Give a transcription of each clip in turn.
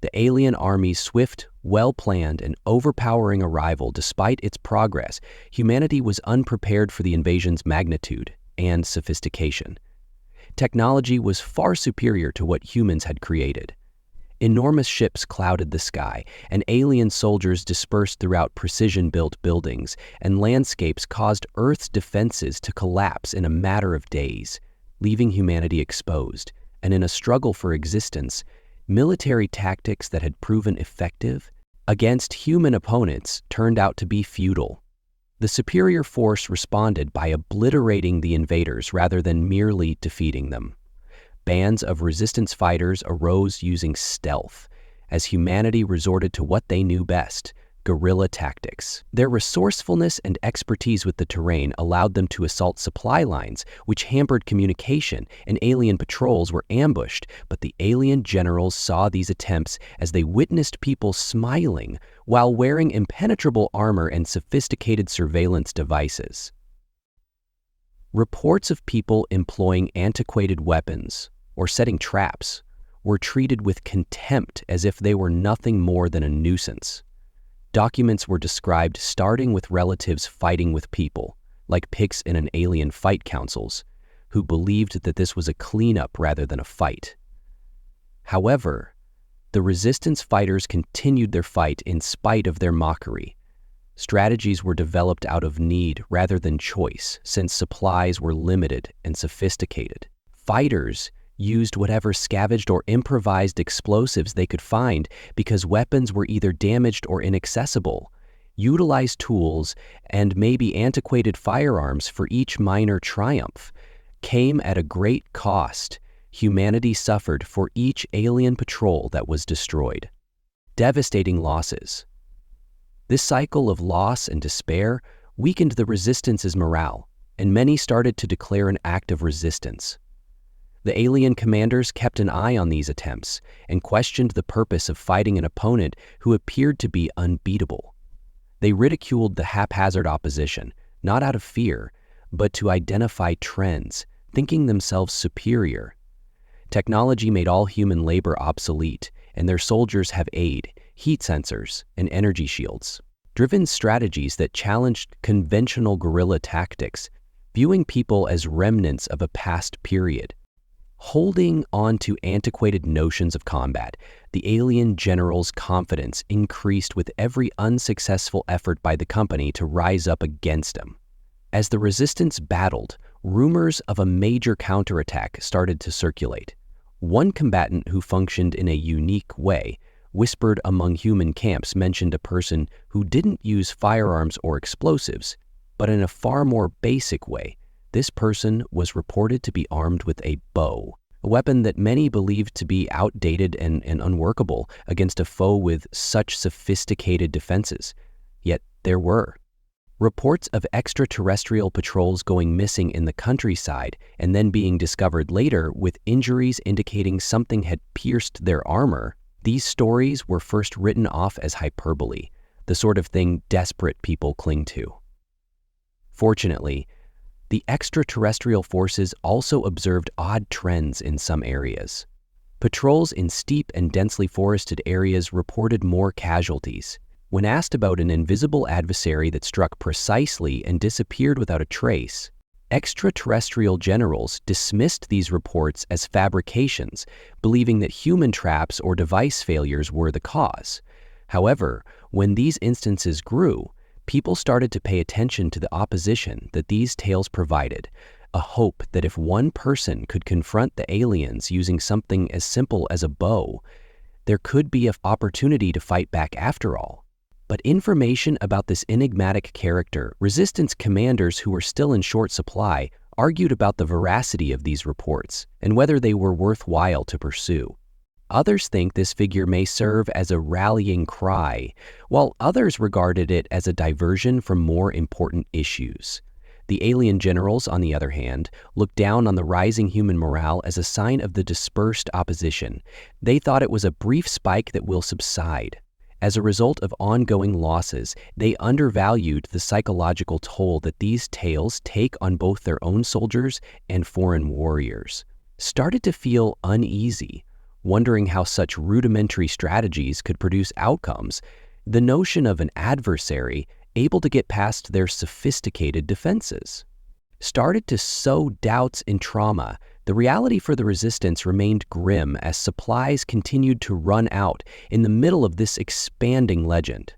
The alien army's swift, well-planned, and overpowering arrival. Despite its progress, humanity was unprepared for the invasion's magnitude and sophistication. Technology was far superior to what humans had created. Enormous ships clouded the sky, and alien soldiers dispersed throughout precision-built buildings, and landscapes caused Earth's defenses to collapse in a matter of days, leaving humanity exposed. And in a struggle for existence, military tactics that had proven effective against human opponents turned out to be futile. The superior force responded by obliterating the invaders rather than merely defeating them. Bands of resistance fighters arose using stealth, as humanity resorted to what they knew best: guerrilla tactics. Their resourcefulness and expertise with the terrain allowed them to assault supply lines, which hampered communication, and alien patrols were ambushed. But the alien generals saw these attempts as they witnessed people smiling while wearing impenetrable armor and sophisticated surveillance devices. Reports of people employing antiquated weapons or setting traps were treated with contempt as if they were nothing more than a nuisance. Documents were described starting with relatives fighting with people, like pigs in an alien fight councils, who believed that this was a cleanup rather than a fight. However, the resistance fighters continued their fight in spite of their mockery. Strategies were developed out of need rather than choice, since supplies were limited and sophisticated. Fighters used whatever scavenged or improvised explosives they could find because weapons were either damaged or inaccessible, utilized tools and maybe antiquated firearms for each minor triumph. Came at a great cost. Humanity suffered for each alien patrol that was destroyed. Devastating losses. This cycle of loss and despair weakened the resistance's morale, and many started to declare an act of resistance. The alien commanders kept an eye on these attempts and questioned the purpose of fighting an opponent who appeared to be unbeatable. They ridiculed the haphazard opposition, not out of fear, but to identify trends, thinking themselves superior. Technology made all human labor obsolete, and their soldiers have aid, heat sensors, and energy shields. Driven strategies that challenged conventional guerrilla tactics, viewing people as remnants of a past period. Holding on to antiquated notions of combat, the alien general's confidence increased with every unsuccessful effort by the company to rise up against him. As the resistance battled, rumors of a major counterattack started to circulate. One combatant who functioned in a unique way, whispered among human camps, mentioned a person who didn't use firearms or explosives, but in a far more basic way. This person was reported to be armed with a bow, a weapon that many believed to be outdated and unworkable against a foe with such sophisticated defenses. Yet there were. Reports of extraterrestrial patrols going missing in the countryside and then being discovered later with injuries indicating something had pierced their armor. These stories were first written off as hyperbole, the sort of thing desperate people cling to. Fortunately, the extraterrestrial forces also observed odd trends in some areas. Patrols in steep and densely forested areas reported more casualties. When asked about an invisible adversary that struck precisely and disappeared without a trace, extraterrestrial generals dismissed these reports as fabrications, believing that human traps or device failures were the cause. However, when these instances grew, people started to pay attention to the opposition that these tales provided, a hope that if one person could confront the aliens using something as simple as a bow, there could be an opportunity to fight back after all. But information about this enigmatic character, resistance commanders who were still in short supply argued about the veracity of these reports and whether they were worthwhile to pursue. Others think this figure may serve as a rallying cry, while others regarded it as a diversion from more important issues. The alien generals, on the other hand, looked down on the rising human morale as a sign of the dispersed opposition. They thought it was a brief spike that will subside. As a result of ongoing losses, they undervalued the psychological toll that these tales take on both their own soldiers and foreign warriors. Started to feel uneasy, wondering how such rudimentary strategies could produce outcomes. The notion of an adversary able to get past their sophisticated defenses started to sow doubts and trauma. The reality for the resistance remained grim as supplies continued to run out in the middle of this expanding legend.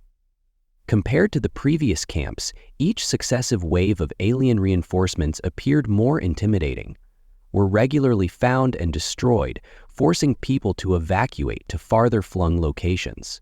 Compared to the previous camps, each successive wave of alien reinforcements appeared more intimidating, were regularly found and destroyed, forcing people to evacuate to farther-flung locations.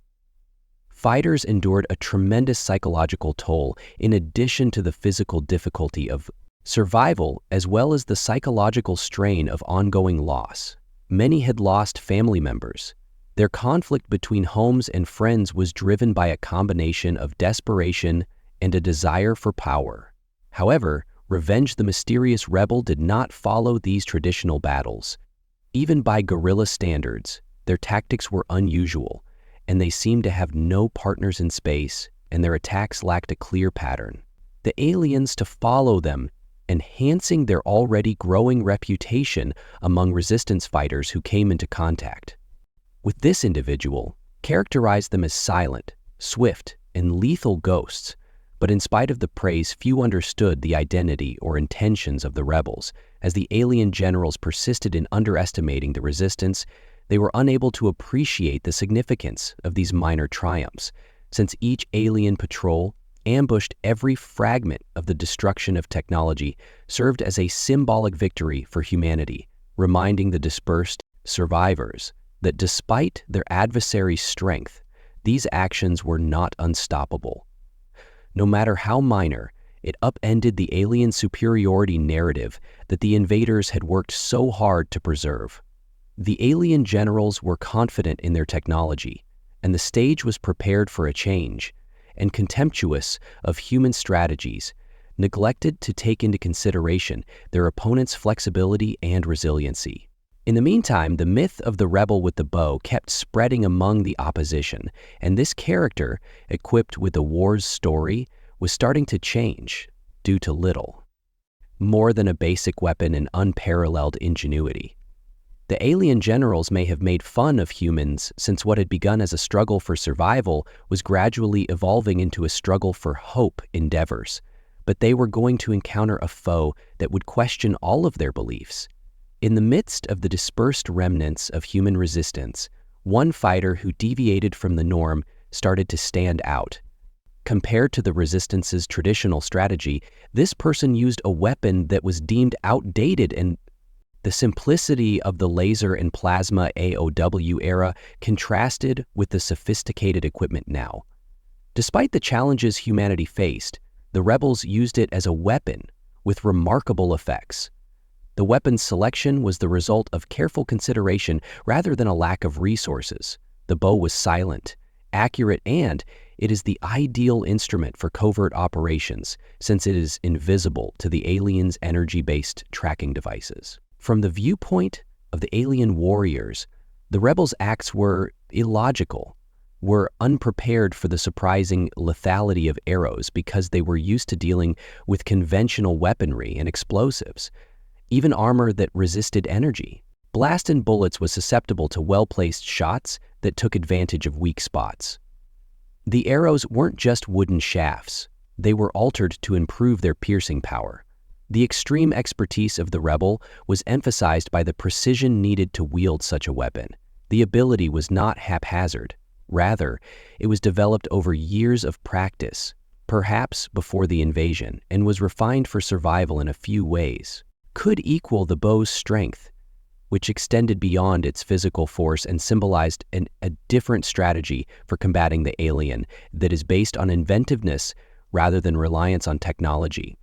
Fighters endured a tremendous psychological toll in addition to the physical difficulty of survival as well as the psychological strain of ongoing loss. Many had lost family members. Their conflict between homes and friends was driven by a combination of desperation and a desire for power. However, Revenge the Mysterious Rebel did not follow these traditional battles. Even by guerrilla standards, their tactics were unusual, and they seemed to have no partners in space, and their attacks lacked a clear pattern. The aliens to follow them, enhancing their already growing reputation among resistance fighters who came into contact with this individual, characterized them as silent, swift, and lethal ghosts. But in spite of the praise, few understood the identity or intentions of the rebels. As the alien generals persisted in underestimating the resistance, they were unable to appreciate the significance of these minor triumphs, since each alien patrol ambushed every fragment of the destruction of technology served as a symbolic victory for humanity, reminding the dispersed survivors that despite their adversary's strength, these actions were not unstoppable. No matter how minor, it upended the alien superiority narrative that the invaders had worked so hard to preserve. The alien generals were confident in their technology, and the stage was prepared for a change, and contemptuous of human strategies, neglected to take into consideration their opponents' flexibility and resiliency. In the meantime, the myth of the rebel with the bow kept spreading among the opposition, and this character, equipped with the war's story, was starting to change due to little more than a basic weapon and unparalleled ingenuity. The alien generals may have made fun of humans, since what had begun as a struggle for survival was gradually evolving into a struggle for hope endeavors, but they were going to encounter a foe that would question all of their beliefs. In the midst of the dispersed remnants of human resistance, one fighter who deviated from the norm started to stand out. Compared to the resistance's traditional strategy, this person used a weapon that was deemed outdated, and the simplicity of the laser and plasma AOW era contrasted with the sophisticated equipment now. Despite the challenges humanity faced, the rebels used it as a weapon with remarkable effects. The weapon's selection was the result of careful consideration rather than a lack of resources. The bow was silent, accurate, and it is the ideal instrument for covert operations since it is invisible to the aliens' energy-based tracking devices. From the viewpoint of the alien warriors, the rebels' acts were illogical, were unprepared for the surprising lethality of arrows because they were used to dealing with conventional weaponry and explosives, even armor that resisted energy. Blast and bullets was susceptible to well-placed shots that took advantage of weak spots. The arrows weren't just wooden shafts, they were altered to improve their piercing power. The extreme expertise of the rebel was emphasized by the precision needed to wield such a weapon. The ability was not haphazard. Rather, it was developed over years of practice, perhaps before the invasion, and was refined for survival in a few ways. Could equal the bow's strength, which extended beyond its physical force and symbolized a different strategy for combating the alien that is based on inventiveness rather than reliance on technology.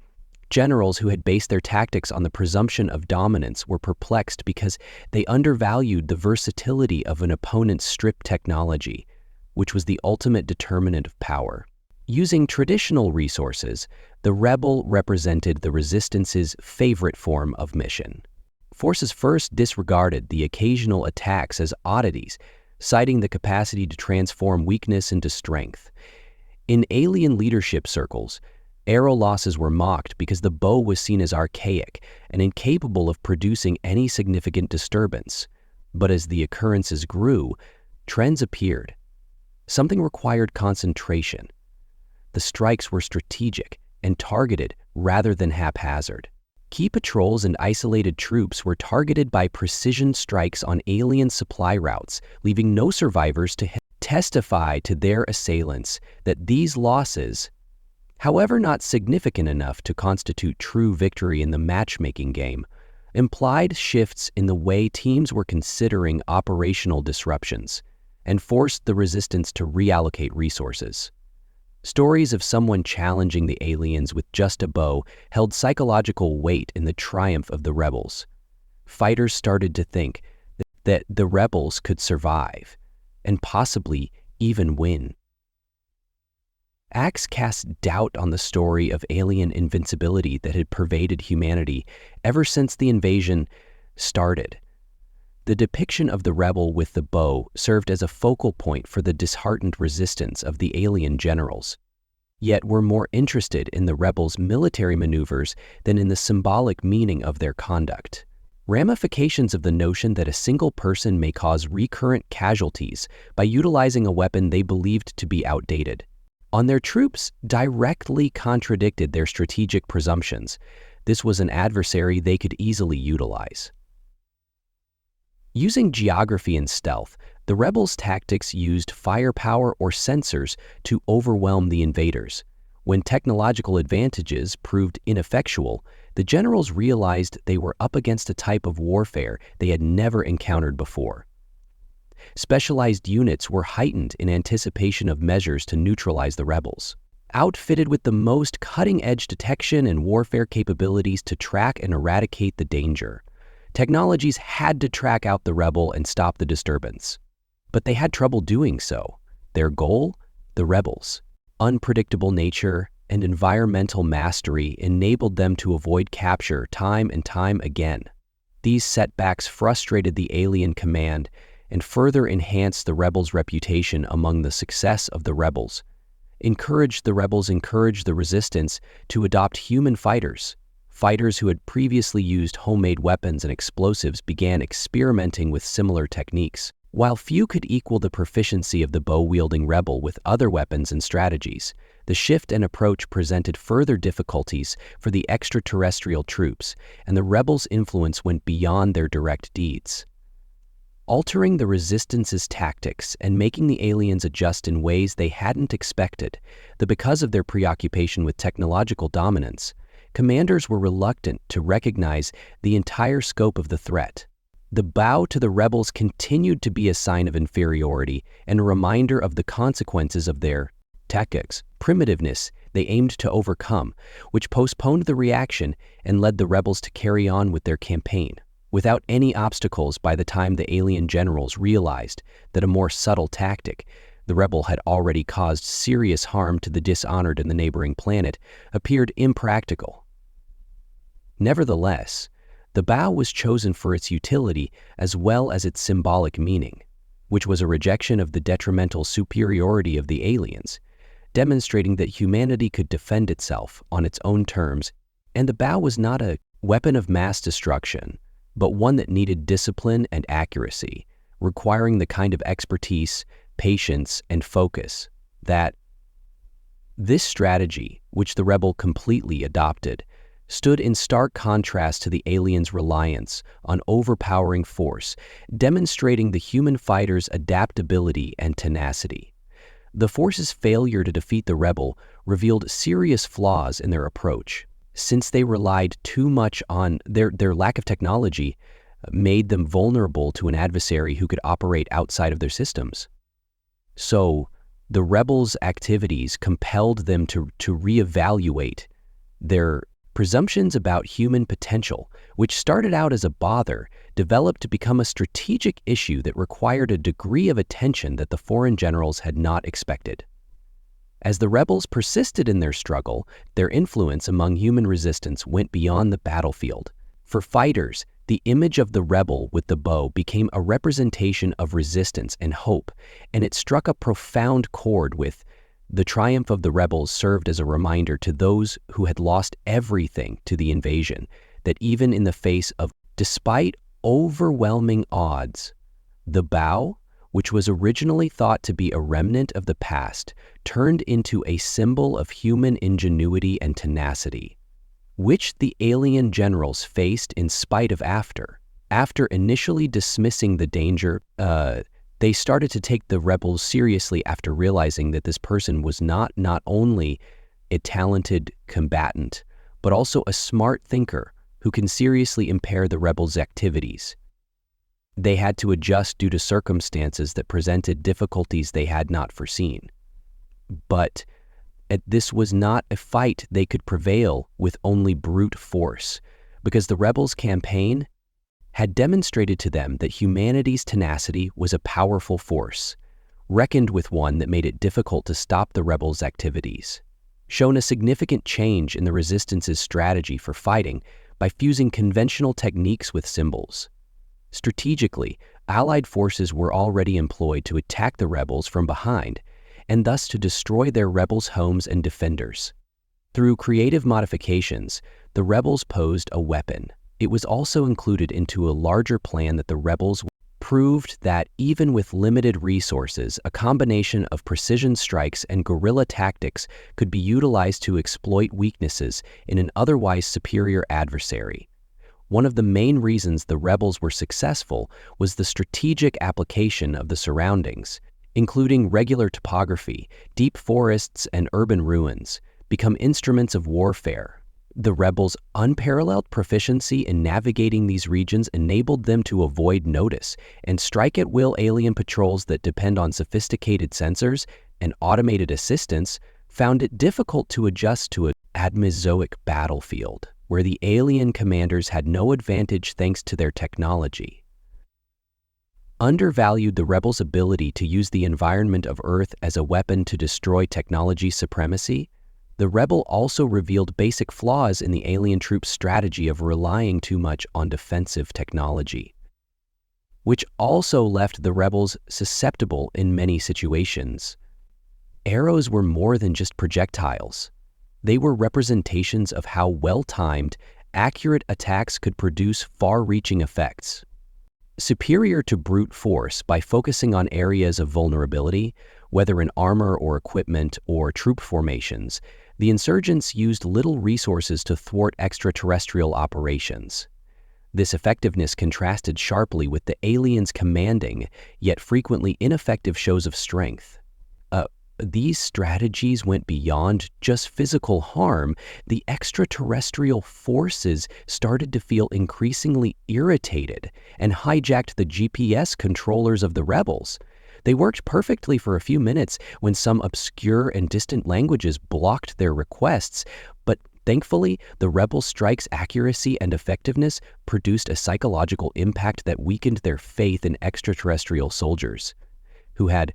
Generals who had based their tactics on the presumption of dominance were perplexed because they undervalued the versatility of an opponent's stripped technology, which was the ultimate determinant of power. Using traditional resources, the rebel represented the resistance's favorite form of mission. Forces first disregarded the occasional attacks as oddities, citing the capacity to transform weakness into strength. In alien leadership circles, arrow losses were mocked because the bow was seen as archaic and incapable of producing any significant disturbance. But as the occurrences grew, trends appeared. Something required concentration. The strikes were strategic and targeted rather than haphazard. Key patrols and isolated troops were targeted by precision strikes on alien supply routes, leaving no survivors to testify to their assailants that these losses, however not significant enough to constitute true victory in the matchmaking game, implied shifts in the way teams were considering operational disruptions and forced the resistance to reallocate resources. Stories of someone challenging the aliens with just a bow held psychological weight in the triumph of the rebels. Fighters started to think that the rebels could survive, and possibly even win. Acts cast doubt on the story of alien invincibility that had pervaded humanity ever since the invasion started. The depiction of the rebel with the bow served as a focal point for the disheartened resistance of the alien generals. Yet were more interested in the rebels' military maneuvers than in the symbolic meaning of their conduct. Ramifications of the notion that a single person may cause recurrent casualties by utilizing a weapon they believed to be outdated on their troops directly contradicted their strategic presumptions. This was an adversary they could easily utilize. Using geography and stealth, the rebels' tactics used firepower or sensors to overwhelm the invaders. When technological advantages proved ineffectual, the generals realized they were up against a type of warfare they had never encountered before. Specialized units were heightened in anticipation of measures to neutralize the rebels. Outfitted with the most cutting-edge detection and warfare capabilities to track and eradicate the danger, technologies had to track out the rebel and stop the disturbance. But they had trouble doing so. Their goal? The rebels. Unpredictable nature and environmental mastery enabled them to avoid capture time and time again. These setbacks frustrated the alien command and further enhanced the rebels' reputation among the success of the rebels. Encouraged the resistance to adopt human fighters. Fighters who had previously used homemade weapons and explosives began experimenting with similar techniques. While few could equal the proficiency of the bow-wielding rebel with other weapons and strategies, the shift in approach presented further difficulties for the extraterrestrial troops, and the rebels' influence went beyond their direct deeds. Altering the resistance's tactics and making the aliens adjust in ways they hadn't expected, because of their preoccupation with technological dominance, commanders were reluctant to recognize the entire scope of the threat. The bow to the rebels continued to be a sign of inferiority and a reminder of the consequences of their tactics, primitiveness they aimed to overcome, which postponed the reaction and led the rebels to carry on with their campaign without any obstacles. By the time the alien generals realized that a more subtle tactic, the rebel had already caused serious harm to the dishonored in the neighboring planet, appeared impractical. Nevertheless, the bow was chosen for its utility as well as its symbolic meaning, which was a rejection of the detrimental superiority of the aliens, demonstrating that humanity could defend itself on its own terms, and the bow was not a weapon of mass destruction, but one that needed discipline and accuracy, requiring the kind of expertise, patience, and focus that this strategy, which the rebel completely adopted, stood in stark contrast to the aliens' reliance on overpowering force, demonstrating the human fighter's adaptability and tenacity. The force's failure to defeat the rebel revealed serious flaws in their approach, since they relied too much on their lack of technology made them vulnerable to an adversary who could operate outside of their systems. So, the rebels' activities compelled them to reevaluate their presumptions about human potential, which started out as a bother, developed to become a strategic issue that required a degree of attention that the foreign generals had not expected. As the rebels persisted in their struggle, their influence among human resistance went beyond the battlefield. For fighters, the image of the rebel with the bow became a representation of resistance and hope, and it struck a profound chord with the triumph of the rebels. Served as a reminder to those who had lost everything to the invasion that even in the face of, despite overwhelming odds, The bow, which was originally thought to be a remnant of the past, turned into a symbol of human ingenuity and tenacity, which the alien generals faced in spite of after. After initially dismissing the danger, they started to take the rebels seriously after realizing that this person was not only a talented combatant, but also a smart thinker who can seriously impair the rebels' activities. They had to adjust due to circumstances that presented difficulties they had not foreseen. But this was not a fight they could prevail with only brute force, because the rebels' campaign had demonstrated to them that humanity's tenacity was a powerful force, reckoned with one that made it difficult to stop the rebels' activities, shown a significant change in the resistance's strategy for fighting by fusing conventional techniques with symbols. Strategically, Allied forces were already employed to attack the rebels from behind, and thus to destroy their rebels' homes and defenders. Through creative modifications, the rebels posed a weapon. It was also included into a larger plan that the rebels proved that even with limited resources, a combination of precision strikes and guerrilla tactics could be utilized to exploit weaknesses in an otherwise superior adversary. One of the main reasons the rebels were successful was the strategic application of the surroundings, including regular topography, deep forests, and urban ruins, become instruments of warfare. The rebels' unparalleled proficiency in navigating these regions enabled them to avoid notice and strike at will alien patrols that depend on sophisticated sensors and automated assistance found it difficult to adjust to an Admezoic battlefield, where the alien commanders had no advantage thanks to their technology. Undervalued the rebels' ability to use the environment of Earth as a weapon to destroy technology supremacy, the rebel also revealed basic flaws in the alien troops' strategy of relying too much on defensive technology, which also left the rebels susceptible in many situations. Arrows were more than just projectiles. They were representations of how well-timed, accurate attacks could produce far-reaching effects. Superior to brute force by focusing on areas of vulnerability, whether in armor or equipment or troop formations, the insurgents used little resources to thwart extraterrestrial operations. This effectiveness contrasted sharply with the aliens' commanding, yet frequently ineffective shows of strength. These strategies went beyond just physical harm. The extraterrestrial forces started to feel increasingly irritated and hijacked the GPS controllers of the rebels. They worked perfectly for a few minutes when some obscure and distant languages blocked their requests, but thankfully, the rebel strikes' accuracy and effectiveness produced a psychological impact that weakened their faith in extraterrestrial soldiers, who had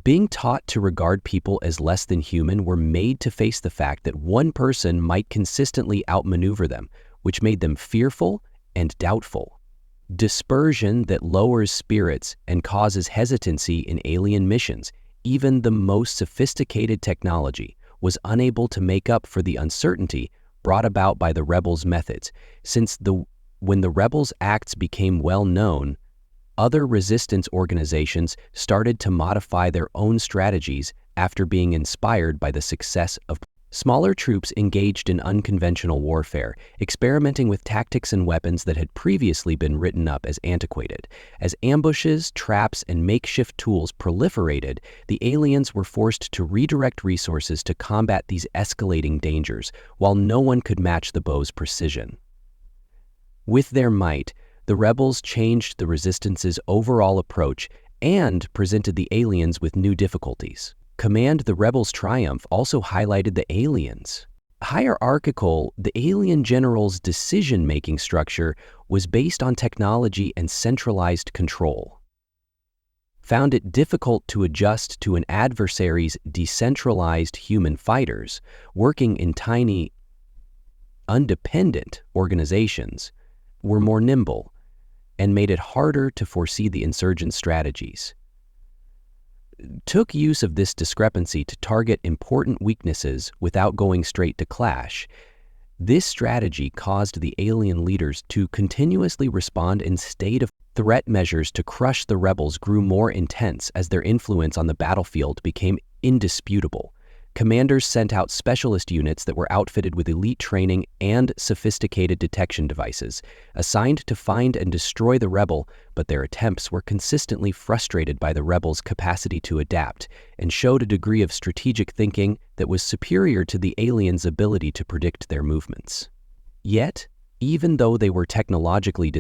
being taught to regard people as less than human were made to face the fact that one person might consistently outmaneuver them, which made them fearful and doubtful. Dispersion that lowers spirits and causes hesitancy in alien missions. Even the most sophisticated technology was unable to make up for the uncertainty brought about by the rebels' methods, since when the rebels' acts became well known, other resistance organizations started to modify their own strategies after being inspired by the success of smaller troops engaged in unconventional warfare, experimenting with tactics and weapons that had previously been written up as antiquated. As ambushes, traps, and makeshift tools proliferated, the aliens were forced to redirect resources to combat these escalating dangers, while no one could match the bow's precision. With their might, the rebels changed the resistance's overall approach and presented the aliens with new difficulties. Command the rebels' triumph also highlighted the aliens. Hierarchical, the alien general's decision-making structure was based on technology and centralized control. Found it difficult to adjust to an adversary's decentralized human fighters working in tiny, independent organizations were more nimble and made it harder to foresee the insurgent strategies. Took use of this discrepancy to target important weaknesses without going straight to clash. This strategy caused the alien leaders to continuously respond in state of threat measures to crush the rebels grew more intense as their influence on the battlefield became indisputable. Commanders sent out specialist units that were outfitted with elite training and sophisticated detection devices, assigned to find and destroy the rebel, but their attempts were consistently frustrated by the rebels' capacity to adapt and showed a degree of strategic thinking that was superior to the aliens' ability to predict their movements. Yet, even though they were technologically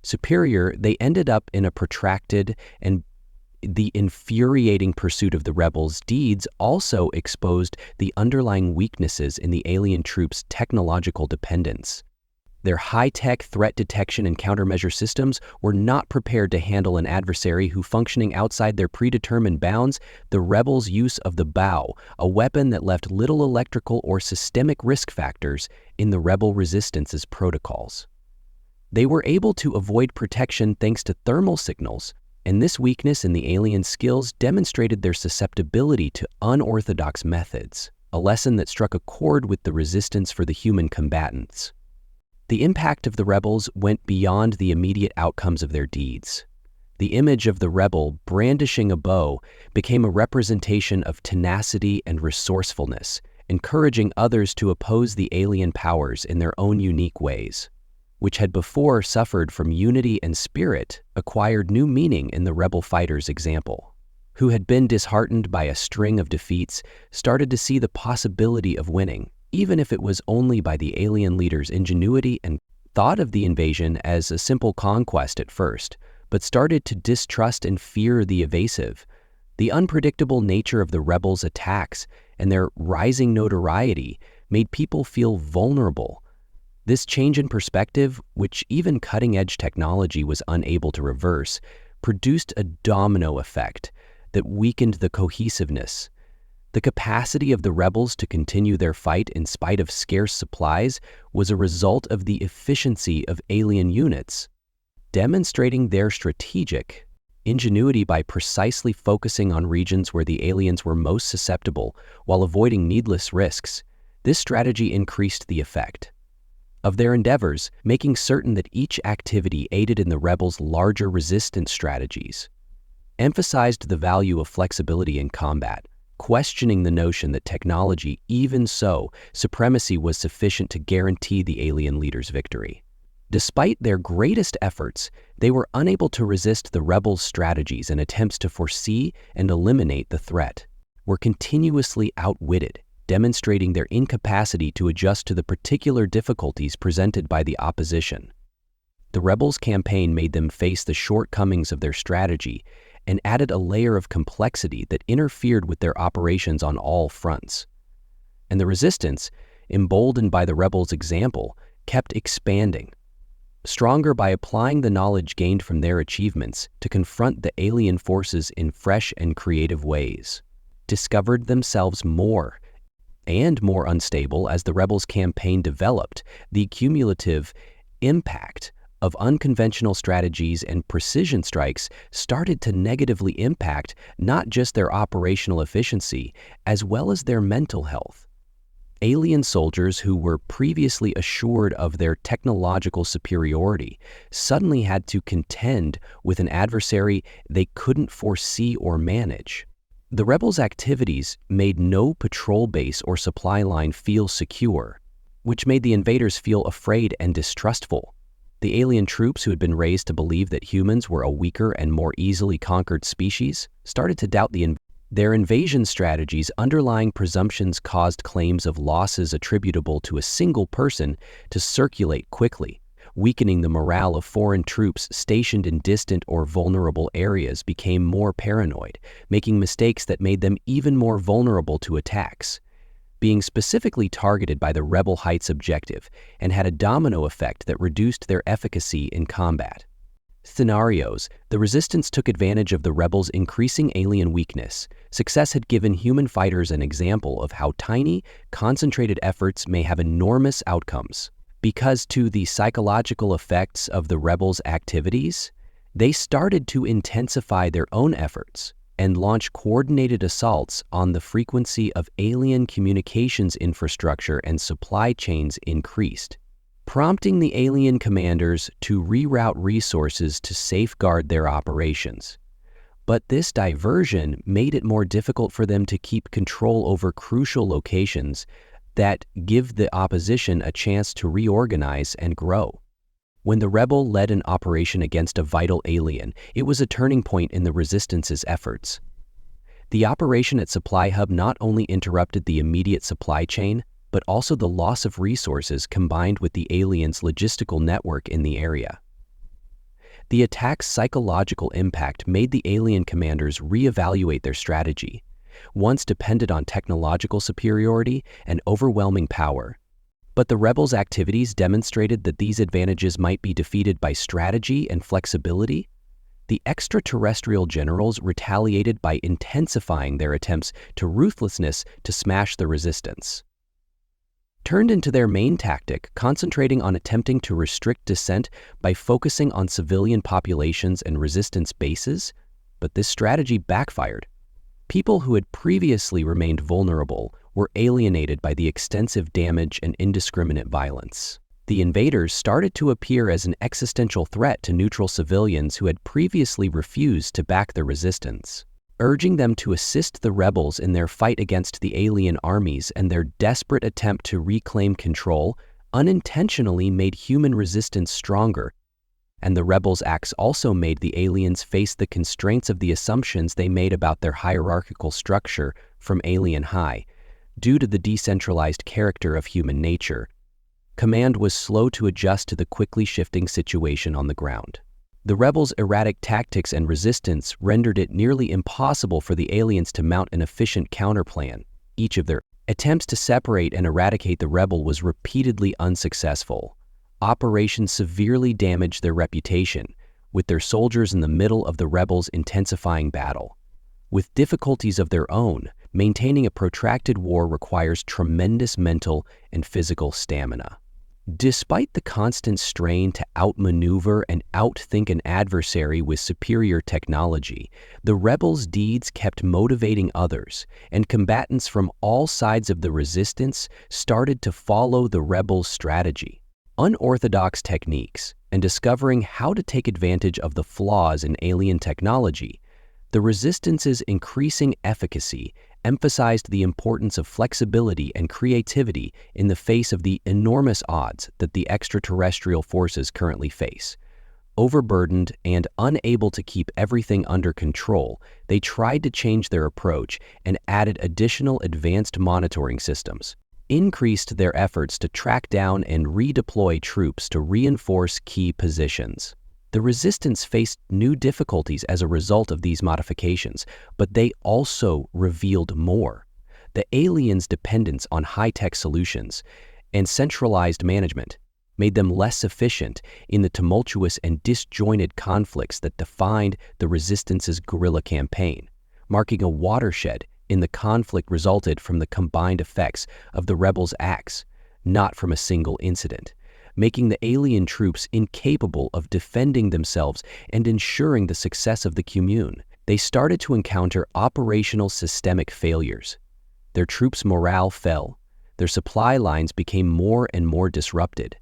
superior, they ended up in a protracted and the infuriating pursuit of the rebels' deeds also exposed the underlying weaknesses in the alien troops' technological dependence. Their high-tech threat detection and countermeasure systems were not prepared to handle an adversary who, functioning outside their predetermined bounds, the rebels' use of the bow, a weapon that left little electrical or systemic risk factors in the rebel resistance's protocols. They were able to avoid protection thanks to thermal signals, and this weakness in the alien skills demonstrated their susceptibility to unorthodox methods, a lesson that struck a chord with the resistance for the human combatants. The impact of the rebels went beyond the immediate outcomes of their deeds. The image of the rebel brandishing a bow became a representation of tenacity and resourcefulness, encouraging others to oppose the alien powers in their own unique ways, which had before suffered from unity and spirit, acquired new meaning in the rebel fighters' example, who had been disheartened by a string of defeats, started to see the possibility of winning, even if it was only by the alien leaders' ingenuity, and thought of the invasion as a simple conquest at first, but started to distrust and fear the evasive. The unpredictable nature of the rebels' attacks and their rising notoriety made people feel vulnerable. This change in perspective, which even cutting-edge technology was unable to reverse, produced a domino effect that weakened the cohesiveness. The capacity of the rebels to continue their fight in spite of scarce supplies was a result of the efficiency of alien units, demonstrating their strategic ingenuity by precisely focusing on regions where the aliens were most susceptible while avoiding needless risks. This strategy increased the effect of their endeavors, making certain that each activity aided in the rebels' larger resistance strategies, emphasized the value of flexibility in combat, questioning the notion that technology, even so, supremacy was sufficient to guarantee the alien leaders' victory. Despite their greatest efforts, they were unable to resist the rebels' strategies and attempts to foresee and eliminate the threat, were continuously outwitted, demonstrating their incapacity to adjust to the particular difficulties presented by the opposition. The rebels' campaign made them face the shortcomings of their strategy and added a layer of complexity that interfered with their operations on all fronts. And the resistance, emboldened by the rebels' example, kept expanding, stronger by applying the knowledge gained from their achievements to confront the alien forces in fresh and creative ways, discovered themselves more and more unstable as the rebels' campaign developed. The cumulative impact of unconventional strategies and precision strikes started to negatively impact not just their operational efficiency, as well as their mental health. Alien soldiers who were previously assured of their technological superiority suddenly had to contend with an adversary they couldn't foresee or manage. The rebels' activities made no patrol base or supply line feel secure, which made the invaders feel afraid and distrustful. The alien troops, who had been raised to believe that humans were a weaker and more easily conquered species, started to doubt their invasion strategies. Underlying presumptions caused claims of losses attributable to a single person to circulate quickly. Weakening the morale of foreign troops stationed in distant or vulnerable areas became more paranoid, making mistakes that made them even more vulnerable to attacks. Being specifically targeted by the Rebel Heights objective and had a domino effect that reduced their efficacy in combat scenarios. The resistance took advantage of the rebels' increasing alien weakness. Success had given human fighters an example of how tiny, concentrated efforts may have enormous outcomes. Because to the psychological effects of the rebels' activities, they started to intensify their own efforts and launch coordinated assaults on the frequency of alien communications infrastructure, and supply chains increased. prompting the alien commanders to reroute resources to safeguard their operations. But this diversion made it more difficult for them to keep control over crucial locations that give the opposition a chance to reorganize and grow. When the rebel led an operation against a vital alien, it was a turning point in the Resistance's efforts. The operation at Supply Hub not only interrupted the immediate supply chain, but also the loss of resources combined with the aliens' logistical network in the area. The attack's psychological impact made the alien commanders reevaluate their strategy. Once depended on technological superiority and overwhelming power. But the rebels' activities demonstrated that these advantages might be defeated by strategy and flexibility. The extraterrestrial generals retaliated by intensifying their attempts to ruthlessness to smash the Resistance. Turned into their main tactic, concentrating on attempting to restrict dissent by focusing on civilian populations and Resistance bases, but this strategy backfired. People who had previously remained vulnerable were alienated by the extensive damage and indiscriminate violence. The invaders started to appear as an existential threat to neutral civilians who had previously refused to back the Resistance. Urging them to assist the rebels in their fight against the alien armies and their desperate attempt to reclaim control unintentionally made human resistance stronger, and the rebels' acts also made the aliens face the constraints of the assumptions they made about their hierarchical structure from Alien High. Due to the decentralized character of human nature, command was slow to adjust to the quickly shifting situation on the ground. The rebels' erratic tactics and resistance rendered it nearly impossible for the aliens to mount an efficient counterplan. Each of their attempts to separate and eradicate the rebel was repeatedly unsuccessful. Operations severely damaged their reputation, with their soldiers in the middle of the rebels' intensifying battle. With difficulties of their own, maintaining a protracted war requires tremendous mental and physical stamina. Despite the constant strain to outmaneuver and outthink an adversary with superior technology, the rebels' deeds kept motivating others, and combatants from all sides of the Resistance started to follow the rebels' strategy. Unorthodox techniques, and discovering how to take advantage of the flaws in alien technology, the Resistance's increasing efficacy emphasized the importance of flexibility and creativity in the face of the enormous odds that the extraterrestrial forces currently face. Overburdened and unable to keep everything under control, they tried to change their approach and added additional advanced monitoring systems, increased their efforts to track down and redeploy troops to reinforce key positions. The Resistance faced new difficulties as a result of these modifications, but they also revealed more. The aliens' dependence on high-tech solutions and centralized management made them less efficient in the tumultuous and disjointed conflicts that defined the Resistance's guerrilla campaign, marking a watershed in the conflict resulted from the combined effects of the rebels' acts, not from a single incident, making the alien troops incapable of defending themselves and ensuring the success of the commune. They started to encounter operational systemic failures. Their troops' morale fell, their supply lines became more and more disrupted,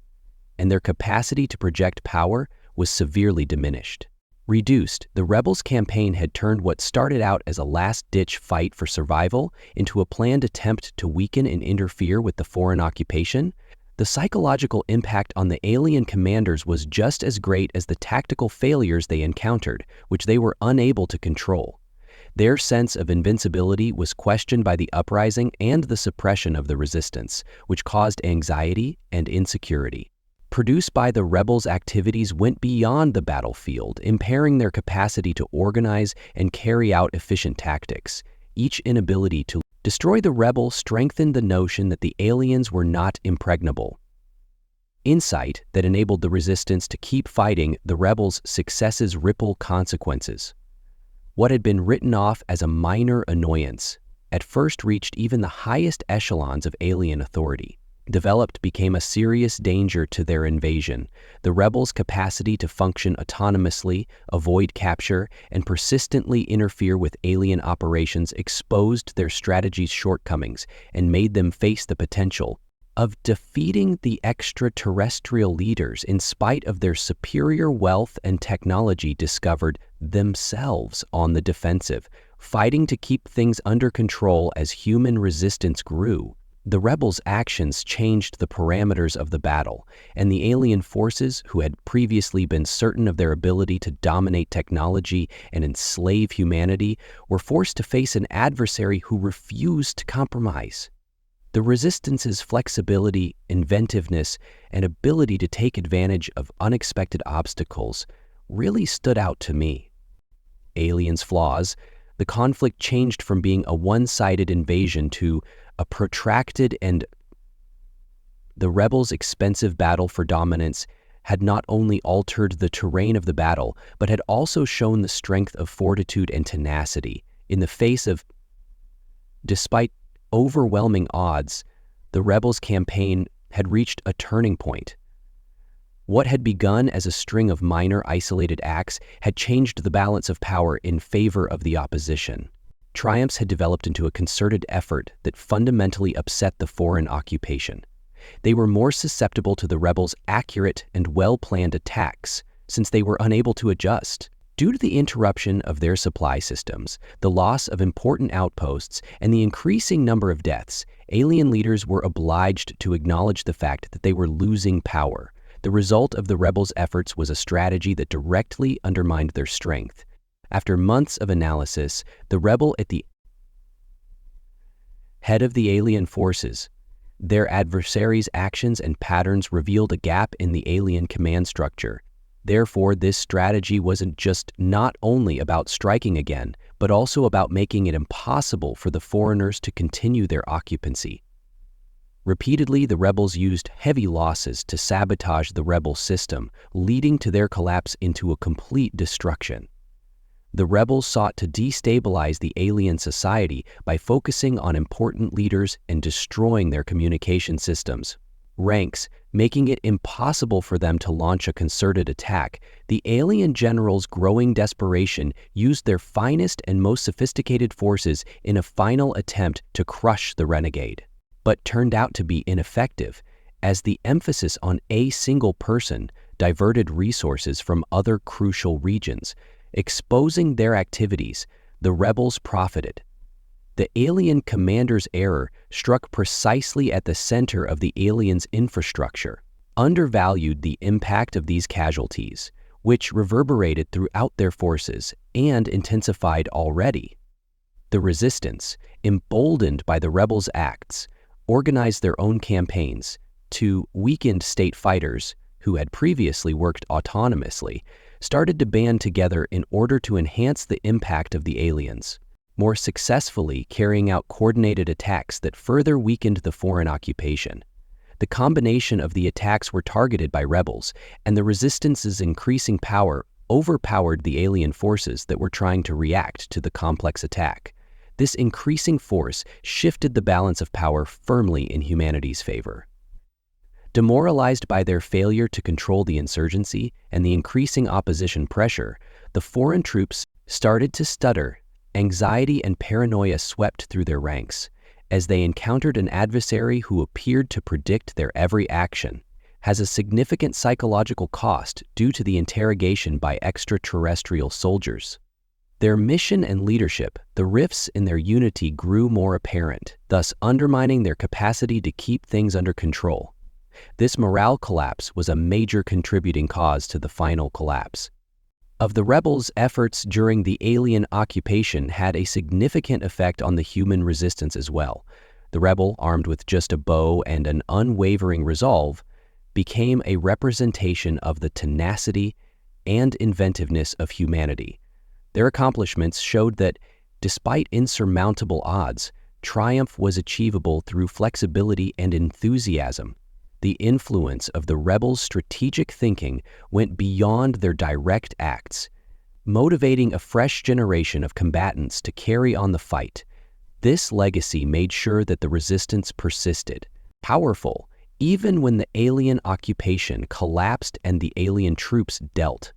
and their capacity to project power was severely diminished. Reduced, the rebels' campaign had turned what started out as a last-ditch fight for survival into a planned attempt to weaken and interfere with the foreign occupation. The psychological impact on the alien commanders was just as great as the tactical failures they encountered, which they were unable to control. Their sense of invincibility was questioned by the uprising and the suppression of the Resistance, which caused anxiety and insecurity. Produced by the rebels' activities went beyond the battlefield, impairing their capacity to organize and carry out efficient tactics. Each inability to destroy the rebel strengthened the notion that the aliens were not impregnable. Insight that enabled the Resistance to keep fighting the rebels' successes ripple consequences. What had been written off as a minor annoyance at first reached even the highest echelons of alien authority. Developed became a serious danger to their invasion. The rebels' capacity to function autonomously, avoid capture, and persistently interfere with alien operations exposed their strategy's shortcomings and made them face the potential of defeating the extraterrestrial leaders in spite of their superior wealth and technology discovered themselves on the defensive, fighting to keep things under control as human resistance grew. The rebels' actions changed the parameters of the battle, and the alien forces, who had previously been certain of their ability to dominate technology and enslave humanity, were forced to face an adversary who refused to compromise. The Resistance's flexibility, inventiveness, and ability to take advantage of unexpected obstacles really stood out to me. Aliens' flaws. The conflict changed from being a one-sided invasion to a protracted and the rebels' expensive battle for dominance had not only altered the terrain of the battle, but had also shown the strength of fortitude and tenacity. In the face of, despite overwhelming odds, the rebels' campaign had reached a turning point. What had begun as a string of minor isolated acts had changed the balance of power in favor of the opposition. Triumphs had developed into a concerted effort that fundamentally upset the foreign occupation. They were more susceptible to the rebels' accurate and well-planned attacks, since they were unable to adjust. Due to the interruption of their supply systems, the loss of important outposts, and the increasing number of deaths, alien leaders were obliged to acknowledge the fact that they were losing power. The result of the rebels' efforts was a strategy that directly undermined their strength. After months of analysis, the rebel at the head of the alien forces, their adversaries' actions and patterns revealed a gap in the alien command structure. Therefore, this strategy wasn't just not only about striking again, but also about making it impossible for the foreigners to continue their occupancy. Repeatedly, the rebels used heavy losses to sabotage the rebel system, leading to their collapse into a complete destruction. The rebels sought to destabilize the alien society by focusing on important leaders and destroying their communication systems. Ranks, making it impossible for them to launch a concerted attack, the alien generals' growing desperation used their finest and most sophisticated forces in a final attempt to crush the renegade, but turned out to be ineffective, as the emphasis on a single person diverted resources from other crucial regions. Exposing their activities, the rebels profited. The alien commander's error struck precisely at the center of the aliens' infrastructure, undervalued the impact of these casualties, which reverberated throughout their forces and intensified already. The resistance, emboldened by the rebels' acts, organized their own campaigns to weakened state fighters who had previously worked autonomously, started to band together in order to enhance the impact of the aliens, more successfully carrying out coordinated attacks that further weakened the foreign occupation. The combination of the attacks were targeted by rebels, and the resistance's increasing power overpowered the alien forces that were trying to react to the complex attack. This increasing force shifted the balance of power firmly in humanity's favor. Demoralized by their failure to control the insurgency and the increasing opposition pressure, the foreign troops started to stutter. Anxiety and paranoia swept through their ranks as they encountered an adversary who appeared to predict their every action. Has a significant psychological cost due to the interrogation by extraterrestrial soldiers. Their mission and leadership, the rifts in their unity grew more apparent, thus undermining their capacity to keep things under control. This morale collapse was a major contributing cause to the final collapse. Of the rebels' efforts during the alien occupation had a significant effect on the human resistance as well. The rebel, armed with just a bow and an unwavering resolve, became a representation of the tenacity and inventiveness of humanity. Their accomplishments showed that, despite insurmountable odds, triumph was achievable through flexibility and enthusiasm. The influence of the rebels' strategic thinking went beyond their direct acts, motivating a fresh generation of combatants to carry on the fight. This legacy made sure that the resistance persisted, powerful, even when the alien occupation collapsed and the alien troops dealt.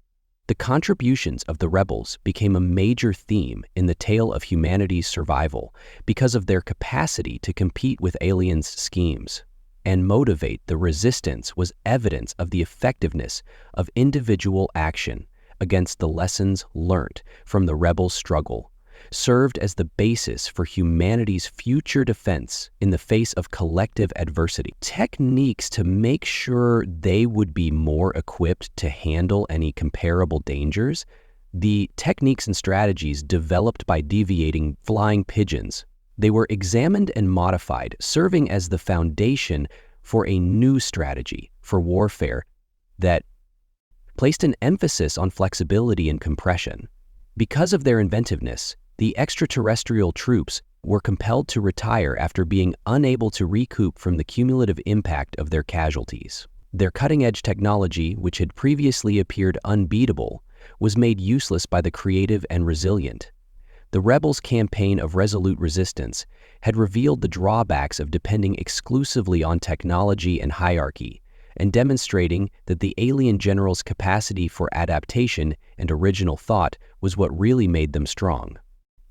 The contributions of the rebels became a major theme in the tale of humanity's survival because of their capacity to compete with aliens' schemes. and motivate the resistance was evidence of the effectiveness of individual action against the lessons learnt from the rebels' struggle, served as the basis for humanity's future defense in the face of collective adversity. Techniques to make sure they would be more equipped to handle any comparable dangers, the techniques and strategies developed by deviating flying pigeons, they were examined and modified, serving as the foundation for a new strategy for warfare that placed an emphasis on flexibility and compression. Because of their inventiveness, the extraterrestrial troops were compelled to retire after being unable to recoup from the cumulative impact of their casualties. Their cutting-edge technology, which had previously appeared unbeatable, was made useless by the creative and resilient. The rebels' campaign of resolute resistance had revealed the drawbacks of depending exclusively on technology and hierarchy, and demonstrating that the alien generals' capacity for adaptation and original thought was what really made them strong.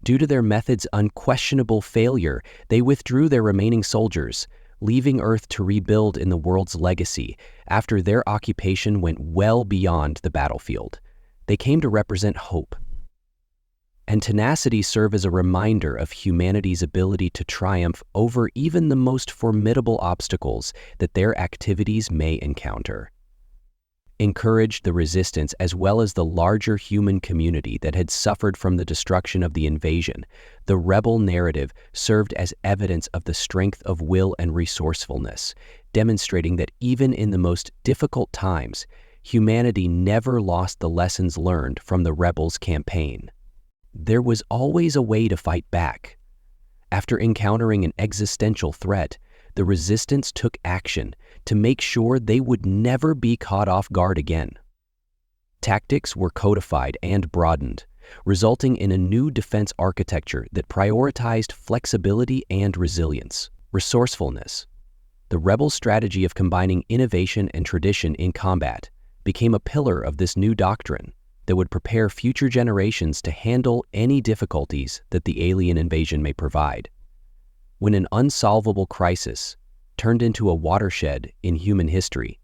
Due to their method's unquestionable failure, they withdrew their remaining soldiers, leaving Earth to rebuild in the world's legacy after their occupation went well beyond the battlefield. They came to represent hope. And tenacity serve as a reminder of humanity's ability to triumph over even the most formidable obstacles that their activities may encounter. Encouraged the resistance as well as the larger human community that had suffered from the destruction of the invasion, the rebel narrative served as evidence of the strength of will and resourcefulness, demonstrating that even in the most difficult times, humanity never lost the lessons learned from the rebels' campaign. There was always a way to fight back. After encountering an existential threat, the resistance took action to make sure they would never be caught off guard again. Tactics were codified and broadened, resulting in a new defense architecture that prioritized flexibility and resilience. Resourcefulness. The rebel strategy of combining innovation and tradition in combat became a pillar of this new doctrine that would prepare future generations to handle any difficulties that the alien invasion may provide. When an unsolvable crisis turned into a watershed in human history,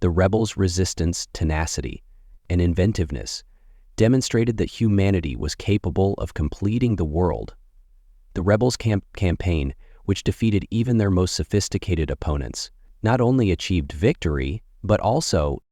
the rebels' resistance, tenacity, and inventiveness demonstrated that humanity was capable of completing the world. The rebels' campaign, which defeated even their most sophisticated opponents, not only achieved victory, but also